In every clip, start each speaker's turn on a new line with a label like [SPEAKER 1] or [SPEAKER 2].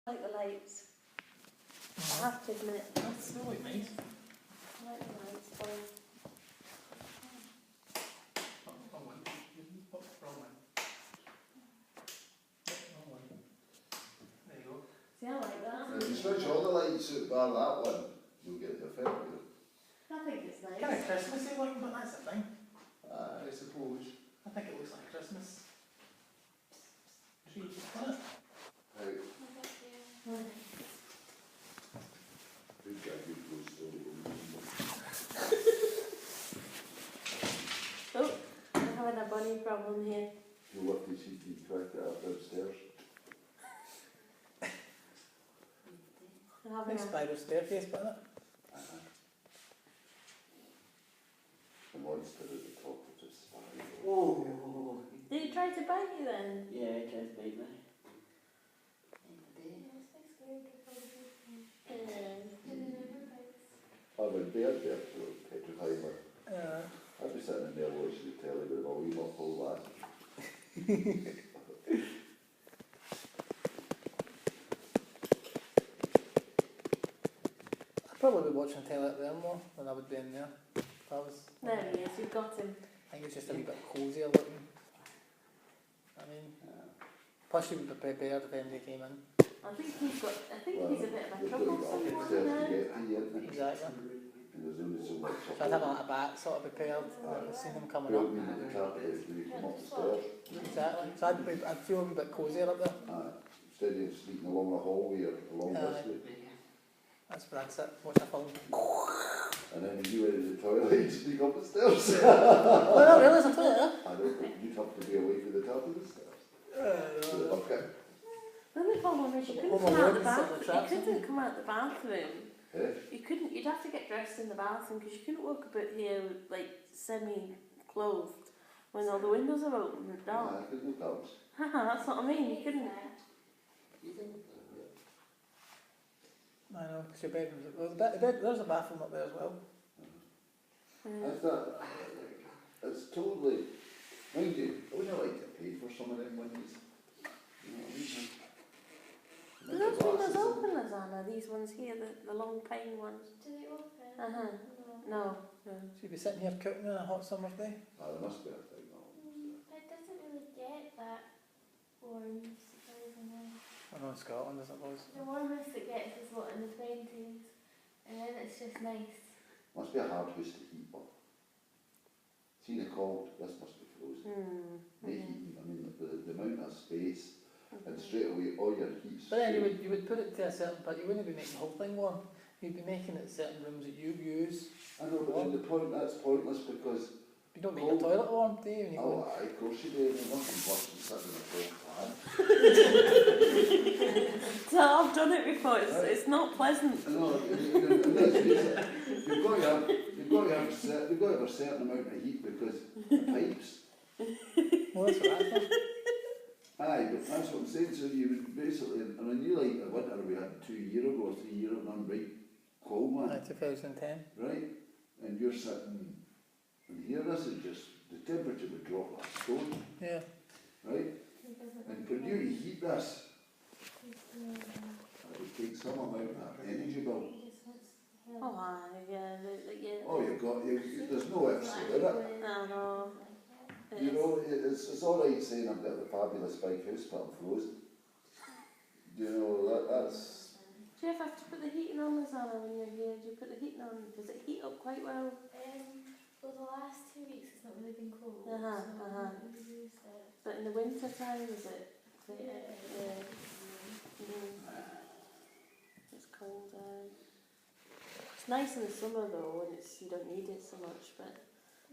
[SPEAKER 1] like the lights. I have to admit.
[SPEAKER 2] That's really nice.
[SPEAKER 1] I like the lights. So.
[SPEAKER 2] There you go.
[SPEAKER 1] See, I like that.
[SPEAKER 3] If you switch all the lights out bar that one, you'll get the effect.
[SPEAKER 1] I think it's nice.
[SPEAKER 2] Kind of Christmassy looking, but that's the thing.
[SPEAKER 3] I suppose.
[SPEAKER 2] I think it looks like a Christmas tree, doesn't it?
[SPEAKER 3] Right.
[SPEAKER 1] Mm.
[SPEAKER 3] Good guy, good goes
[SPEAKER 1] Oh, I'm having a bunny problem here.
[SPEAKER 3] You left his heat and cracked it up downstairs.
[SPEAKER 1] I'm having
[SPEAKER 2] Nice spiral staircase, but isn't it?
[SPEAKER 3] The monster at the top of the spiral.
[SPEAKER 4] Oh.
[SPEAKER 1] Did he try to bite you then?
[SPEAKER 4] Yeah, it does bite me.
[SPEAKER 3] I would be out there for petrified me.
[SPEAKER 2] Yeah.
[SPEAKER 3] I'd be sitting in there watching the telly with my wee muffled glasses.
[SPEAKER 2] I'd probably be watching telly up there more than I would be in there. If I was.
[SPEAKER 1] There he is, you've got him.
[SPEAKER 2] I think it's just a wee bit cosier looking. I mean, plus you would be prepared if anybody came in.
[SPEAKER 1] I think he's a bit of a
[SPEAKER 3] You've got to
[SPEAKER 1] troublesome
[SPEAKER 3] get
[SPEAKER 1] one
[SPEAKER 3] upstairs to
[SPEAKER 1] now.
[SPEAKER 3] get to you, isn't it?
[SPEAKER 2] Exactly.
[SPEAKER 3] And there's only so much
[SPEAKER 2] So I'd have a little bat sort of prepared. I've seen them coming
[SPEAKER 3] Built
[SPEAKER 2] up.
[SPEAKER 3] me at the carpet when you come up the stairs.
[SPEAKER 2] Exactly. So I'd feel a wee bit cosier up there.
[SPEAKER 3] Instead of sleeping along the hallway or along this way.
[SPEAKER 2] That's where I'd sit, watch a film.
[SPEAKER 3] And then when you went to the toilet, you'd sneak up the stairs.
[SPEAKER 2] Well, not really, there's a toilet there.
[SPEAKER 3] I don't think you'd have to be away from the top of the stairs. Okay.
[SPEAKER 1] The only problem is you couldn't
[SPEAKER 2] Home
[SPEAKER 1] come out
[SPEAKER 2] Alone
[SPEAKER 1] the
[SPEAKER 2] is sort of
[SPEAKER 1] bathroom.
[SPEAKER 2] traps,
[SPEAKER 1] You couldn't come out the bathroom.
[SPEAKER 3] Eh?
[SPEAKER 1] You couldn't. You'd have to get dressed in the bathroom because you couldn't walk about here like semi-clothed when all the windows are open and dark.
[SPEAKER 3] There's no doubts.
[SPEAKER 1] That's what I mean. You couldn't.
[SPEAKER 2] I know, because your bedroom's... Well, there's a bathroom up there as well.
[SPEAKER 3] That's that. It's totally. Mind you, I wouldn't like to pay for some of them windows. You know what I mean?
[SPEAKER 1] Do those windows open, Lizanna? These ones here, the long pane ones.
[SPEAKER 5] Do they open?
[SPEAKER 1] No.
[SPEAKER 2] So you'd be sitting here cooking on a hot summer's day?
[SPEAKER 3] There must be a thing.
[SPEAKER 5] It doesn't really get that warm, surprisingly.
[SPEAKER 2] I know in Scotland, as it was.
[SPEAKER 5] The warmest it gets is what, in the 20s, and then it's just nice.
[SPEAKER 3] Must be a hard house to heat up. See the cold, this must be frozen. The heating, I mean, the amount of space, and straight away all your heat's.
[SPEAKER 2] But then you would put it to a certain... But you wouldn't be making the whole thing warm. You'd be making it certain rooms that you use.
[SPEAKER 3] I know, but then the point, that's pointless because.
[SPEAKER 2] You don't make your toilet warm, do you? When you go in?
[SPEAKER 3] Oh, of course you do. There's nothing worse than sitting in a cold fan.
[SPEAKER 1] So I've done it before. It's not pleasant.
[SPEAKER 3] No, let's face it, you've got to have a certain amount of heat because the pipes.
[SPEAKER 2] Well, that's what I thought.
[SPEAKER 3] Aye, but that's what I'm saying. So you would basically, and I knew like the winter we had 2 years ago, 3 years ago, I'm right cold one,
[SPEAKER 2] 2010.
[SPEAKER 3] right? And you're sitting, and here this is just, the temperature would drop like a stone,
[SPEAKER 2] Yeah.
[SPEAKER 3] right? And for you to heat this, it would take some amount of energy bill.
[SPEAKER 1] Oh, yeah.
[SPEAKER 3] Oh, there's no ifs in it.
[SPEAKER 1] No.
[SPEAKER 3] You know, it's all right saying I've got the fabulous big house, but I'm frozen. You know, that's...
[SPEAKER 1] Do you ever have to put the heating on, Lizanna, when you're here? Do you put the heating on? Does it heat up quite well?
[SPEAKER 5] Well, the last 2 weeks it's not really been cold.
[SPEAKER 1] But in the winter time, is it? It's cold. It's nice in the summer though, when you don't need it so much. But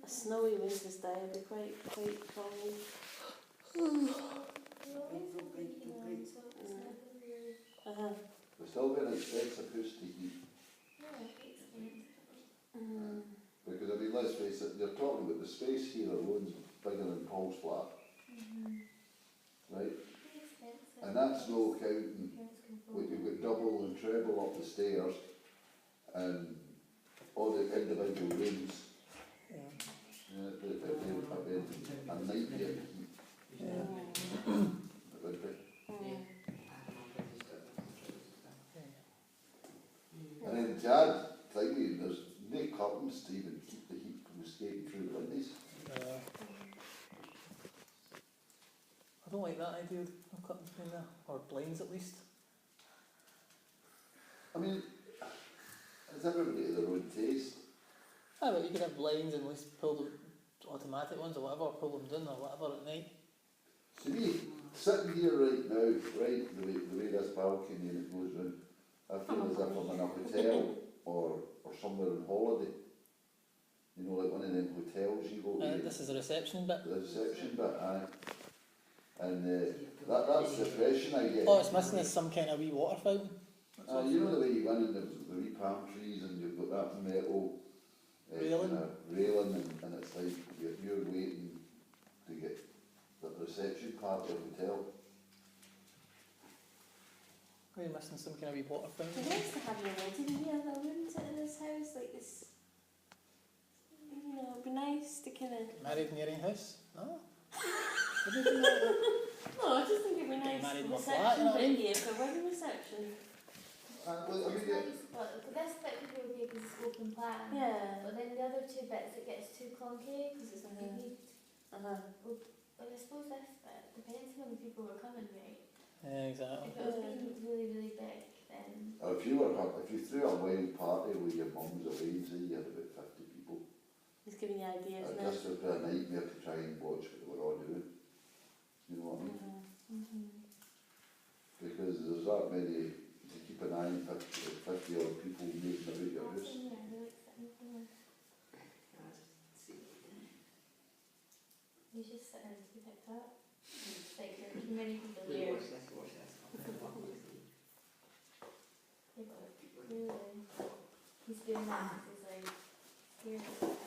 [SPEAKER 1] a snowy winter's day would be quite cold.
[SPEAKER 3] We're still very expensive house to heat. Because I mean, let's face it, you're talking about the space here alone's bigger than Paul's flat. Right? And that's no counting, like you've got double and treble up the stairs and all the individual rooms. A nightmare to heat. It would be.
[SPEAKER 2] like that idea of curtains being there, or blinds at least.
[SPEAKER 3] I mean, it's everybody to their own taste.
[SPEAKER 2] Ah, but you could have blinds and at least pull them, automatic ones or whatever, pull them down or whatever at night.
[SPEAKER 3] To me, sitting here right now, right, the way this balcony and it goes round, I feel as if I'm in a hotel or somewhere on holiday. You know, like one of them hotels you go to.
[SPEAKER 2] This is the reception bit.
[SPEAKER 3] The reception bit, aye. And that's the impression I get.
[SPEAKER 2] Oh, it's missing is some kind of wee water fountain.
[SPEAKER 3] You know the way you went in the wee palm trees and you've got that metal
[SPEAKER 2] Railing.
[SPEAKER 3] kind of railing and it's like you're waiting to get the reception part of the hotel.
[SPEAKER 2] Are you missing some kind of wee water
[SPEAKER 1] It'd be
[SPEAKER 2] fountain?
[SPEAKER 1] nice to have your wedding here though, wouldn't it, in this house? Like this, you know, it'd be nice to kind of...
[SPEAKER 2] Married in your own house? No? What do you think about that?
[SPEAKER 1] No, I just think it'd be nice
[SPEAKER 2] married in a
[SPEAKER 1] reception
[SPEAKER 2] flat, you know what I mean?
[SPEAKER 1] bit here for a wedding reception.
[SPEAKER 3] Well, I
[SPEAKER 5] It's
[SPEAKER 3] mean, yeah,
[SPEAKER 5] nice, but this bit could be okay because it's open plan.
[SPEAKER 1] Yeah.
[SPEAKER 5] But then the other two bits, it gets too clunky because it's
[SPEAKER 1] Mhm.
[SPEAKER 5] deep. But I suppose this bit, depends on how many people were coming, right?
[SPEAKER 2] Yeah, exactly.
[SPEAKER 5] If it was being really, really big, then
[SPEAKER 3] if you threw a wild party with your mum's away, say you had about 50 people,
[SPEAKER 1] He's giving you ideas
[SPEAKER 3] it
[SPEAKER 1] now.
[SPEAKER 3] just would be a nightmare to try and watch what they were all doing. You know what I mean?
[SPEAKER 1] Mm-hmm.
[SPEAKER 3] Because there's that many to keep an eye on 50 odd people moving about your
[SPEAKER 5] that's
[SPEAKER 3] house.
[SPEAKER 5] in there, they're like sitting there. You just sit there and be like that. Like there are too many people
[SPEAKER 4] Wait,
[SPEAKER 5] here.
[SPEAKER 4] watch this, watch this.
[SPEAKER 5] Yeah, but clearly he's doing that because he's like scared of it.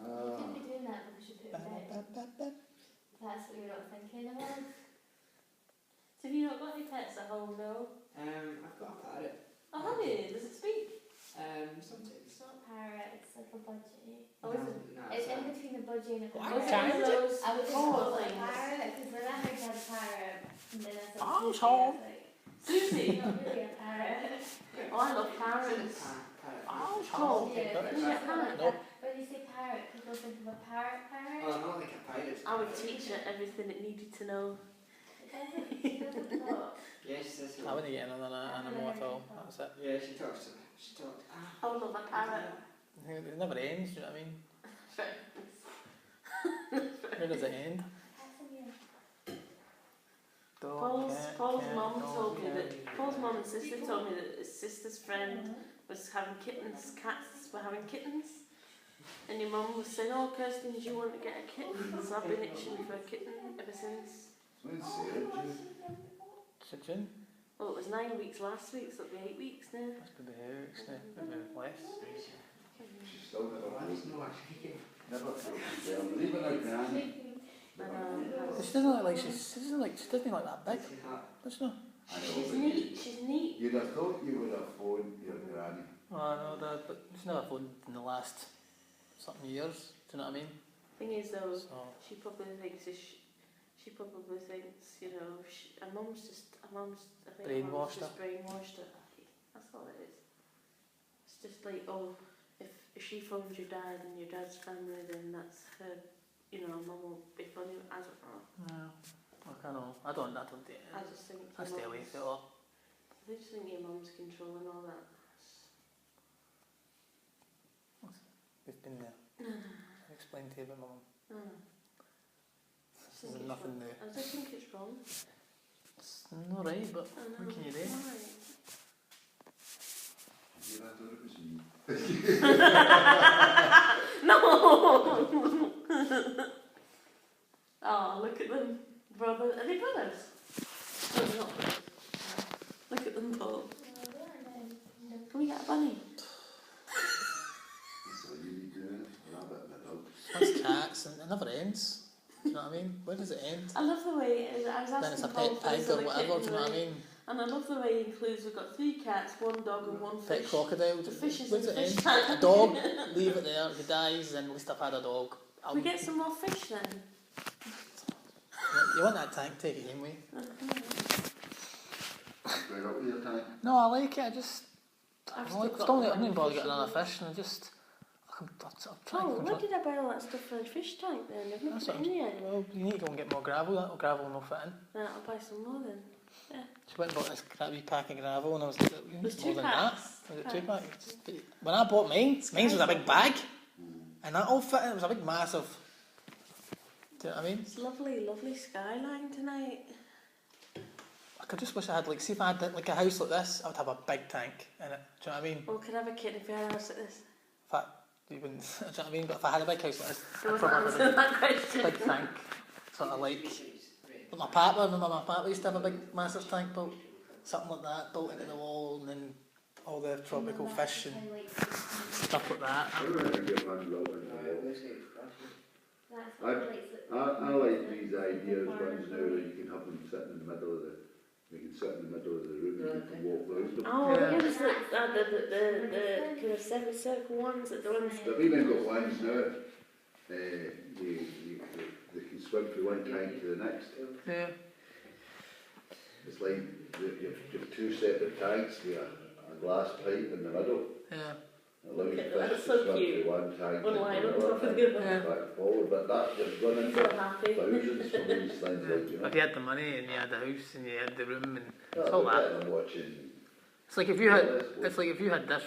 [SPEAKER 5] You couldn't be doing that because you put it bed. That's what you're not thinking about.
[SPEAKER 1] So have you not got any pets at home, no?
[SPEAKER 4] I've got a parrot.
[SPEAKER 1] Oh, have you? Does it speak?
[SPEAKER 4] Sometimes.
[SPEAKER 5] It's not a parrot, it's like a budgie.
[SPEAKER 1] Oh, is it?
[SPEAKER 4] No,
[SPEAKER 5] It's in between a budgie and a
[SPEAKER 2] What?
[SPEAKER 5] parrot.
[SPEAKER 1] Was it one of those
[SPEAKER 5] I would just
[SPEAKER 1] call
[SPEAKER 5] call it a
[SPEAKER 1] things?
[SPEAKER 5] parrot because when I heard you had a parrot, and then I said
[SPEAKER 2] Oh,
[SPEAKER 5] Susie,
[SPEAKER 2] so-
[SPEAKER 5] I was like,
[SPEAKER 1] Susie?
[SPEAKER 5] it's not really a parrot.
[SPEAKER 1] Oh, I love parrots.
[SPEAKER 4] Parrot.
[SPEAKER 2] Oh,
[SPEAKER 1] Cool.
[SPEAKER 5] Yeah, but
[SPEAKER 1] Is it
[SPEAKER 5] it's not like
[SPEAKER 2] Nope.
[SPEAKER 5] that. When you say parrot, people think of a parrot.
[SPEAKER 4] Oh, not like a pirate.
[SPEAKER 1] I would teach it everything it needed to know.
[SPEAKER 5] It doesn't talk.
[SPEAKER 4] Yes, that's
[SPEAKER 2] I wouldn't get in on an animal at all. That's it.
[SPEAKER 4] Yeah, she talks to me. She talked.
[SPEAKER 1] I would love a parrot.
[SPEAKER 2] It never ends, do you know what I mean? Where does it end?
[SPEAKER 1] Paul's mum told me that Paul's mum and sister told me that his sister's friend was having kittens, cats were having kittens, and your mum was saying, "Oh, Kirsten, do you want to get a kitten?" So I've been itching for a kitten ever since.
[SPEAKER 3] When's Sarah due?
[SPEAKER 2] June?
[SPEAKER 1] Well, it was 9 weeks last week, so it'll be 8 weeks now.
[SPEAKER 2] That's maybe 8 weeks now, maybe less.
[SPEAKER 3] She's still never
[SPEAKER 4] Oh, that's
[SPEAKER 3] frozen.
[SPEAKER 4] no actually.
[SPEAKER 3] Never frozen. Leaving her granny.
[SPEAKER 2] She doesn't look like she doesn't look that big, does she?
[SPEAKER 3] I know,
[SPEAKER 1] She's
[SPEAKER 3] but
[SPEAKER 1] neat, she's neat.
[SPEAKER 3] you'd have thought you would have phoned your granny.
[SPEAKER 2] Oh, I know that, but she's never phoned in the last something years, do you know what I mean?
[SPEAKER 1] Thing is though,
[SPEAKER 2] So,
[SPEAKER 1] she probably thinks, you know, her mum's I think her mum's
[SPEAKER 2] Brainwashed
[SPEAKER 1] just brainwashed her. That's all it is. It's just like, oh, if she phones your dad and your dad's family, then that's her, you know, mum will be funny. I don't know.
[SPEAKER 2] yeah, I know. I don't do it.
[SPEAKER 1] I just think
[SPEAKER 2] I stay away from it all.
[SPEAKER 1] I just think your mum's controlling all that.
[SPEAKER 2] We've been there. I explained to you about my mum.
[SPEAKER 1] No.
[SPEAKER 2] There's nothing there.
[SPEAKER 1] I just think it's wrong.
[SPEAKER 2] It's not right, but
[SPEAKER 1] I know.
[SPEAKER 2] what can you do?
[SPEAKER 1] Right.
[SPEAKER 3] Yeah, I thought it was me.
[SPEAKER 1] No! Oh, look at them. Brother. Are they brothers? No, they're not brothers. Look at them, Paul. Can we get a bunny?
[SPEAKER 3] That's what you need doing. Rabbit and a dog.
[SPEAKER 2] It's cats and it never ends. Do you know what I mean? Where does it end?
[SPEAKER 1] I love the way it is. I was
[SPEAKER 2] Then it's a
[SPEAKER 1] asking Paul
[SPEAKER 2] pet
[SPEAKER 1] for this
[SPEAKER 2] pig or
[SPEAKER 1] other
[SPEAKER 2] whatever, do
[SPEAKER 1] kitten,
[SPEAKER 2] you know what I
[SPEAKER 1] right?
[SPEAKER 2] mean?
[SPEAKER 1] And I love the way he includes, we've got 3 cats, 1 dog and 1
[SPEAKER 2] Pet
[SPEAKER 1] fish.
[SPEAKER 2] crocodile.
[SPEAKER 1] The fishes
[SPEAKER 2] Where's
[SPEAKER 1] in
[SPEAKER 2] it
[SPEAKER 1] the fish
[SPEAKER 2] end?
[SPEAKER 1] tank.
[SPEAKER 2] A dog, leave it there, if it dies, then at least I've had a dog.
[SPEAKER 1] Can we get some more fish then?
[SPEAKER 2] You want that tank, take it in with you.
[SPEAKER 3] Right up here, tank.
[SPEAKER 2] No, I like it, I
[SPEAKER 1] I've
[SPEAKER 2] don't like,
[SPEAKER 1] still got
[SPEAKER 2] don't
[SPEAKER 1] the
[SPEAKER 2] I'm not
[SPEAKER 1] bunny
[SPEAKER 2] bothered
[SPEAKER 1] fish
[SPEAKER 2] getting another
[SPEAKER 1] in there.
[SPEAKER 2] fish, and I I'm trying
[SPEAKER 1] Oh,
[SPEAKER 2] to
[SPEAKER 1] where did I buy all that stuff for the fish tank then? I've never
[SPEAKER 2] That's
[SPEAKER 1] put it in the end.
[SPEAKER 2] well, you need to go and get more gravel. That gravel will not fit in.
[SPEAKER 1] Right, I'll buy some more then.
[SPEAKER 2] She went and bought this wee pack of gravel, and I was like,
[SPEAKER 1] There's
[SPEAKER 2] more
[SPEAKER 1] 2
[SPEAKER 2] than
[SPEAKER 1] packs.
[SPEAKER 2] that. Was it 2 packs? When I bought mine was a big bag, and that all fit in. It was a big massive. Do you know what I mean?
[SPEAKER 1] It's lovely, lovely skyline tonight.
[SPEAKER 2] I could just wish I had, like, see if I had like a house like this, I would have a big tank in it. Do you know what I mean?
[SPEAKER 1] Well, could I have a kid if we had a house like this?
[SPEAKER 2] In fact, you wouldn't. Do you know what I mean? But if I had a big house like this,
[SPEAKER 1] Don't
[SPEAKER 2] I'd probably
[SPEAKER 1] answer
[SPEAKER 2] have
[SPEAKER 1] that
[SPEAKER 2] a
[SPEAKER 1] question.
[SPEAKER 2] big tank, sort of like. But my papa, remember my papa used to have a big, massive tank built, something like that, built into the wall, and then all the tropical fish and stuff like that.
[SPEAKER 3] I don't think your hands up into the wall. I like these ideas ones now that you can have them sitting in the middle of the, you can sit in the middle of the room and you can walk round them.
[SPEAKER 1] Oh,
[SPEAKER 2] Yeah.
[SPEAKER 1] it was like the kind of semicircle ones, that the ones.
[SPEAKER 3] They've even got ones now, they can swim from one tank to the next.
[SPEAKER 2] Yeah.
[SPEAKER 3] It's like you've 2 separate tanks with a glass pipe in the middle.
[SPEAKER 2] Yeah.
[SPEAKER 3] It allows the
[SPEAKER 1] That's
[SPEAKER 3] fish
[SPEAKER 1] so
[SPEAKER 3] to swim
[SPEAKER 1] cute.
[SPEAKER 3] through one tank
[SPEAKER 1] One
[SPEAKER 3] into
[SPEAKER 1] line on
[SPEAKER 3] another
[SPEAKER 1] top of
[SPEAKER 3] tank,
[SPEAKER 1] the other.
[SPEAKER 2] Yeah.
[SPEAKER 3] back and forward, but that just running
[SPEAKER 1] So happy.
[SPEAKER 3] thousands for these things, like, you know.
[SPEAKER 2] If you had the money and you had the house and you had the room and
[SPEAKER 3] Yeah,
[SPEAKER 2] it's all
[SPEAKER 3] but
[SPEAKER 2] that.
[SPEAKER 3] I'm watching.
[SPEAKER 2] It's like if you had, it's like if you had this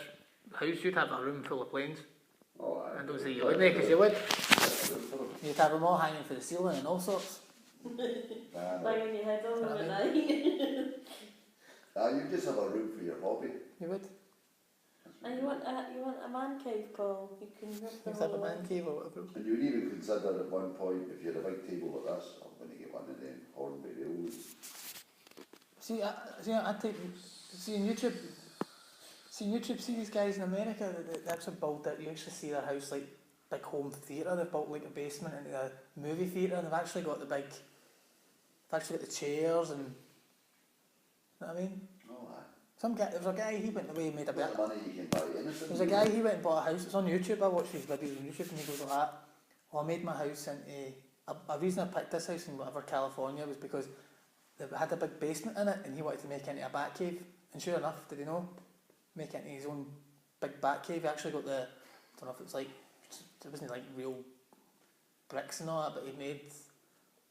[SPEAKER 2] house, you'd have a room full of planes.
[SPEAKER 3] Oh,
[SPEAKER 2] I don't say you would, because you would. You'd have them all hanging for the ceiling and all sorts.
[SPEAKER 1] Banging your head on them at night.
[SPEAKER 3] You just have a room for your hobby.
[SPEAKER 2] You would.
[SPEAKER 1] And you want a man cave, Paul? You can have the
[SPEAKER 2] You'd have a
[SPEAKER 1] whole
[SPEAKER 2] man cave or whatever.
[SPEAKER 3] And you would even consider at one point, if you had a big table like this, I'm going to get one of them Hornby Railways.
[SPEAKER 2] See, I take, see on YouTube, see these guys in America, they actually build it, you actually see their house like big home theatre, they've built like a basement into a movie theatre, and they've actually got the chairs and, you know what I mean?
[SPEAKER 3] Oh, aye.
[SPEAKER 2] There was a guy, he went away and made a bit.
[SPEAKER 3] With the money you can buy anything.
[SPEAKER 2] There was a guy, he went and bought a house, it's on YouTube, I watched his videos on YouTube, and he goes like that, well, I made my house into, a reason I picked this house in whatever California was because they had a big basement in it, and he wanted to make it into a bat cave, and sure enough, did he know? Make it into his own big bat cave. He actually got the, I don't know if it was like, it wasn't like real bricks and all that, but he made,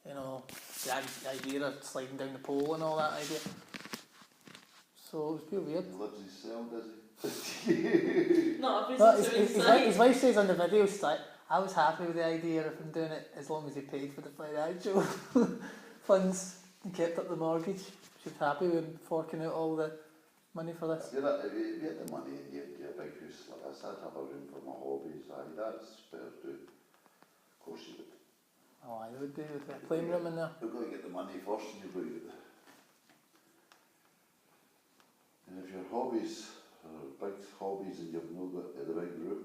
[SPEAKER 2] you know, the idea of sliding down the pole and all that idea. So it was pretty weird.
[SPEAKER 3] He lives in his cell, does he?
[SPEAKER 1] Not a
[SPEAKER 2] No,
[SPEAKER 1] visitor inside.
[SPEAKER 2] his wife says on the video, she's like, I was happy with the idea of him doing it as long as he paid for the financial funds and kept up the mortgage. She's happy with him forking out all the money for this.
[SPEAKER 3] If you had the money and you had a big house like this, I'd have a room for my hobbies. Aye, that's fair to do. Of course you would.
[SPEAKER 2] Oh, I would do with a playing room in there.
[SPEAKER 3] You've got to get the money first and you've got to get the... And if your hobbies are big hobbies and you've not got the right room,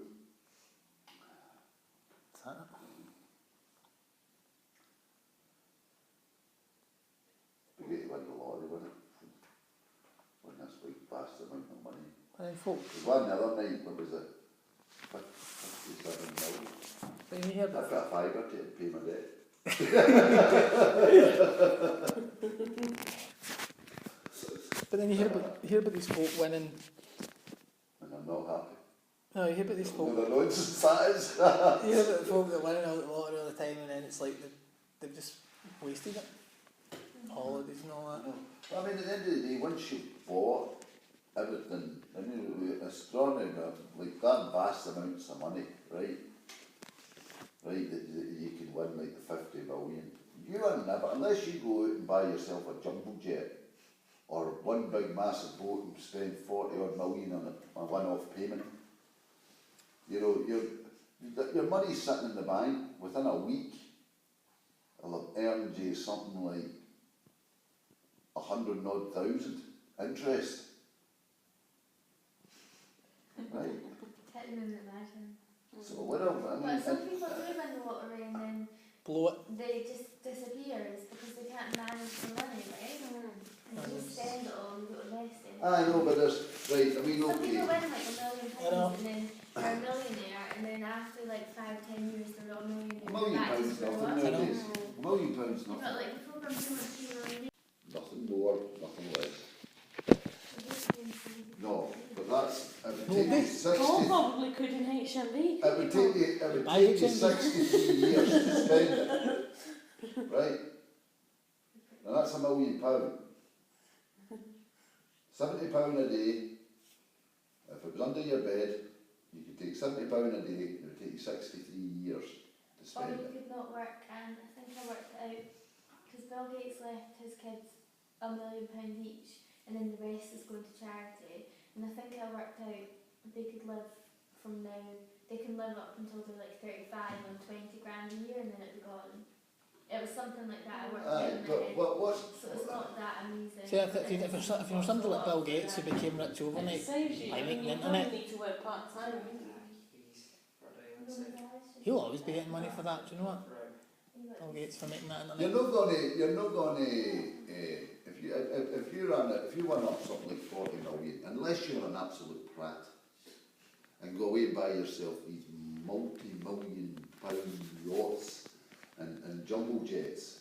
[SPEAKER 2] Is that it?
[SPEAKER 3] you get to win the lottery, wouldn't it? Win this big vast amount of money.
[SPEAKER 2] And then folk,
[SPEAKER 3] There's one the other night, what was it? 57 million.
[SPEAKER 2] when you hear
[SPEAKER 3] I've
[SPEAKER 2] about,
[SPEAKER 3] got a fiver to pay my debt.
[SPEAKER 2] but then you hear about these folk winning.
[SPEAKER 3] And I'm not happy.
[SPEAKER 2] No, you hear about these folk.
[SPEAKER 3] No, the nonsense that is.
[SPEAKER 2] You hear about folk that winning all the lottery all the time, and then it's like they've just wasted it. Holidays and all that.
[SPEAKER 3] I mean, at the end of the day, once you've bought everything, I mean, astronomy, like that vast amounts of money, right? Right, that you can win like the 50 million. You are never, unless you go out and buy yourself a jumbo jet or one big massive boat and spend 40 odd million on a one-off payment. You know, your money's sitting in the bank. Within a week, it'll have earned you something like 100 odd thousand interest. Right?
[SPEAKER 5] Can't even imagine.
[SPEAKER 3] So whatever, I mean,
[SPEAKER 5] But some people do win the lottery and then
[SPEAKER 2] Blow it.
[SPEAKER 5] they just disappears because they can't manage the money, right? And they just spend it all and go to less then.
[SPEAKER 3] I know, but there's, right, I mean,
[SPEAKER 5] Some
[SPEAKER 3] okay.
[SPEAKER 5] people win like £1 million
[SPEAKER 2] know.
[SPEAKER 5] and then they're a millionaire and then after like 5-10 years they're not a millionaire.
[SPEAKER 3] £1 million
[SPEAKER 5] That just
[SPEAKER 3] nothing
[SPEAKER 5] grow up.
[SPEAKER 3] nowadays. £1 million
[SPEAKER 5] But
[SPEAKER 3] nothing.
[SPEAKER 5] like the program's so much cheaper.
[SPEAKER 3] Nothing more, nothing less.
[SPEAKER 5] No,
[SPEAKER 3] No, but that's,
[SPEAKER 2] No,
[SPEAKER 3] you 60.
[SPEAKER 1] Paul probably could in HMV.
[SPEAKER 3] It would take you. It would
[SPEAKER 2] Buy
[SPEAKER 3] take you
[SPEAKER 2] HMV.
[SPEAKER 3] 63 years to spend it. Right. Now that's £1 million. £70 a day. If it was under your bed, you could take £70 a day. It would take you 63 years to
[SPEAKER 5] Or
[SPEAKER 3] spend
[SPEAKER 5] you
[SPEAKER 3] it.
[SPEAKER 5] could not work, and I think I worked it out, because Bill Gates left his kids £1 million each, and then the rest is going to charity. And I think I worked out they could live from now, they can live up until they're like 35 on 20 grand a year, and then it'd be gone. It was something like that. I worked out in my
[SPEAKER 3] But
[SPEAKER 5] head.
[SPEAKER 3] what's
[SPEAKER 5] So it's not that amazing.
[SPEAKER 2] See, if you're somebody like Bill Gates who became rich overnight,
[SPEAKER 1] It saves you.
[SPEAKER 2] I
[SPEAKER 1] I
[SPEAKER 2] mean,
[SPEAKER 1] mean, you
[SPEAKER 2] the
[SPEAKER 1] probably
[SPEAKER 2] internet.
[SPEAKER 1] need to work part time.
[SPEAKER 2] he'll always be getting money for that. Do you know what? Bill Gates for making that internet.
[SPEAKER 3] you're not gonna if you run up something like 40 million, unless you're an absolute prat and go away and buy yourself these multi-million pound yachts and jumbo jets.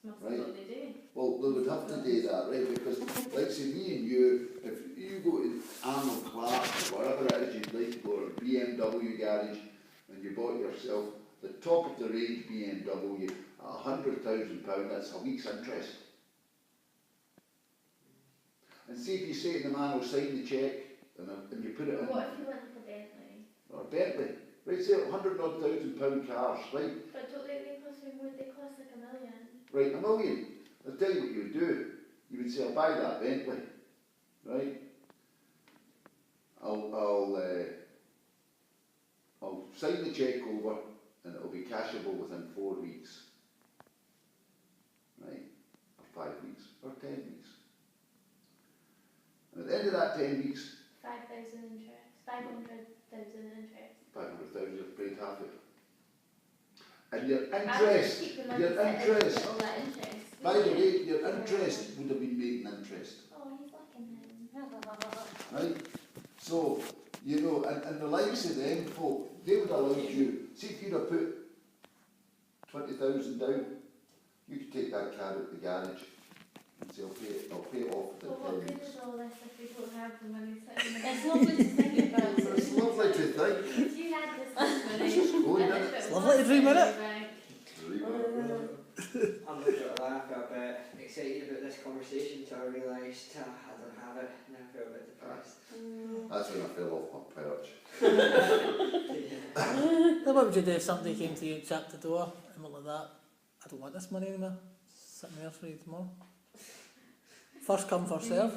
[SPEAKER 5] Must
[SPEAKER 3] Right.
[SPEAKER 5] be what they do.
[SPEAKER 3] Well, they would have to do that, right? Because, like, say, me and you, if you go to Arnold Clark or wherever it is you'd like to go, or a BMW garage, and you bought yourself the top of the range BMW at £100,000, that's a week's interest. And see if you say to the man who'll sign the cheque, and you put it in,
[SPEAKER 5] What if you went for Bentley?
[SPEAKER 3] or a Bentley, right, say £100,000 cars, right?
[SPEAKER 5] But don't they cost me more? They cost like $1 million.
[SPEAKER 3] Right, £1 million. I'll tell you what you would do. You would say, I'll buy that Bentley, right? I'll sign the cheque over, and it'll be cashable within 4 weeks, right? Or 5 weeks, or 10 weeks. And at the end of that 10 weeks,
[SPEAKER 5] 5,000 interest. 500,000 interest.
[SPEAKER 3] 500,000, you've paid half it. And your
[SPEAKER 5] I would
[SPEAKER 3] interest,
[SPEAKER 5] keep the money
[SPEAKER 3] your
[SPEAKER 5] set
[SPEAKER 3] interest.
[SPEAKER 5] in all that interest.
[SPEAKER 3] By the way, your interest would have been made in interest.
[SPEAKER 5] Oh, he's looking him.
[SPEAKER 3] Right? So, you know, and the likes of them folk, they would allow you, see if you'd have put 20,000 down, you could take that car out the garage and say, I'll pay it off
[SPEAKER 5] Well,
[SPEAKER 3] within
[SPEAKER 5] what
[SPEAKER 3] 10
[SPEAKER 5] good
[SPEAKER 3] weeks.
[SPEAKER 5] is all this if we don't have the money sitting in the
[SPEAKER 1] It's lovely to think about.
[SPEAKER 3] It's lovely to think.
[SPEAKER 5] If you had this much money,
[SPEAKER 3] It's just going,
[SPEAKER 5] and
[SPEAKER 3] isn't
[SPEAKER 5] if
[SPEAKER 3] it?
[SPEAKER 5] it
[SPEAKER 2] It's
[SPEAKER 5] was
[SPEAKER 2] lovely to dream,
[SPEAKER 5] sitting in
[SPEAKER 2] innit?
[SPEAKER 5] the bank,
[SPEAKER 4] I'm not sure I felt a bit excited about this conversation until I realised I don't have it, and I feel a bit depressed.
[SPEAKER 3] That's when I fell off my perch.
[SPEAKER 2] Then what would you do if somebody came to you and tapped the door and went like that? I don't want this money anymore. Sitting there for you tomorrow. First come, first serve.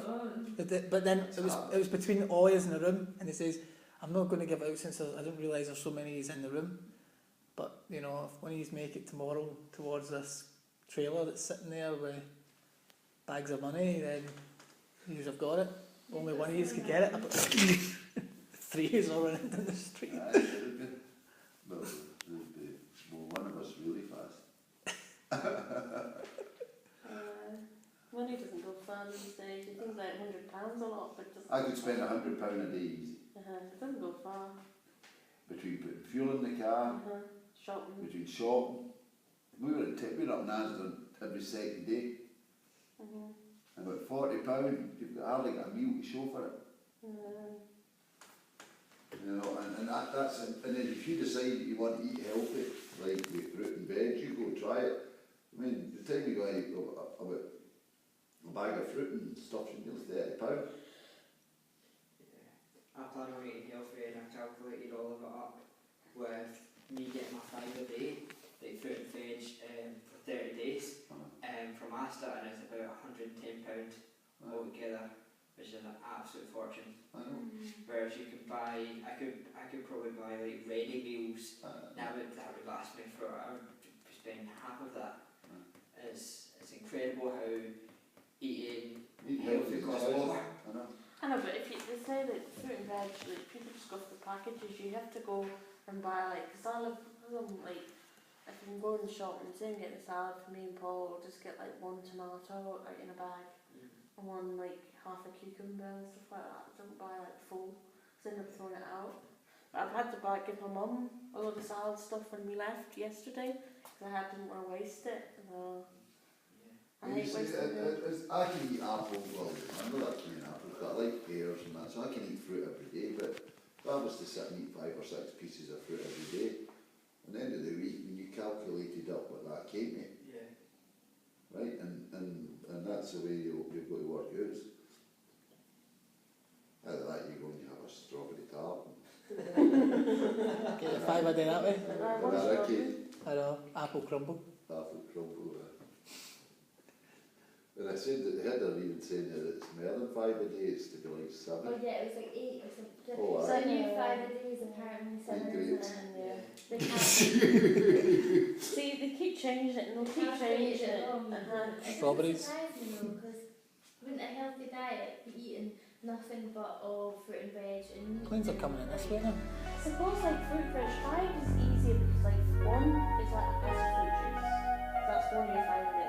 [SPEAKER 2] But then it was between all of us in the room, and he says, I'm not going to give it out since I didn't realise there's so many of you in the room. But, you know, if one of you make it tomorrow towards this trailer that's sitting there with bags of money, then you have got it. Only one of you could get it. But 3 is all running down the street.
[SPEAKER 3] Well, one of us really fast.
[SPEAKER 1] Money doesn't go far these days. You think like £100 a lot, but it doesn't.
[SPEAKER 3] I could spend £100 a day easy,
[SPEAKER 1] It doesn't go far.
[SPEAKER 3] between putting fuel in the car,
[SPEAKER 1] Shopping.
[SPEAKER 3] between shopping. We were up in Asden every second day. And about £40, you've hardly got a meal to show for it. You know, and that's and then if you decide that you want to eat healthy, like with fruit and veg, you go try it. I mean, the time you go and eat about a bag of fruit and stuff, you're nearly £30.
[SPEAKER 4] I plan on eating healthy and I've calculated all of it up with me getting my 5 a day, like fruit and veg, for 30 days from Asda, and it's about £110 altogether, which is an absolute fortune.
[SPEAKER 3] I know.
[SPEAKER 4] Whereas you can buy, I could probably buy like ready meals. That would last me for, I would spend half of that. It's incredible how eating healthy costs more.
[SPEAKER 1] I know, but if you they say that fruit and veg, like people just go for the packages, you have to go and buy like, because I love like, if I'm going shopping, say I'm getting a salad for me and Paul, we'll just get like 1 tomato out in a bag and 1 like half a cucumber and stuff like that. I don't buy like full, because I end up throwing it out. But I've had to give my mum a lot of salad stuff when we left yesterday, because I didn't want to waste it. I hate wasting it.
[SPEAKER 3] I can eat apples, well, I'm not that keen on apples, but I like pears and that, so I can eat fruit every day, but If I was to sit and eat 5 or 6 pieces of fruit every day, at the end of the week, when you calculated up what that came to,
[SPEAKER 4] Yeah.
[SPEAKER 3] right? And that's the way you've got to work out. Either that, you go and you have a strawberry tart.
[SPEAKER 2] Get the 5 a day that way.
[SPEAKER 3] And a Ricky,
[SPEAKER 2] I know, apple crumble.
[SPEAKER 3] apple crumble. And I said that the header even saying that it's more than 5 a day, it's to be like 7.
[SPEAKER 5] Oh yeah, it was like 8 or something.
[SPEAKER 3] Oh,
[SPEAKER 5] So
[SPEAKER 3] aye.
[SPEAKER 5] I knew 5 a day is apparently 7,
[SPEAKER 3] Great.
[SPEAKER 5] isn't it?
[SPEAKER 1] Yeah.
[SPEAKER 5] They can't
[SPEAKER 1] See, they keep changing it and they'll keep changing it.
[SPEAKER 2] Strawberries.
[SPEAKER 5] It doesn't surprise me though, because wouldn't a healthy diet be eating nothing but all fruit and veg and meat?
[SPEAKER 2] Cleans are coming in this way now.
[SPEAKER 1] I suppose like fruit fresh 5 is easier because like 1 is like a fruit juice. That's 1 year 5 a day.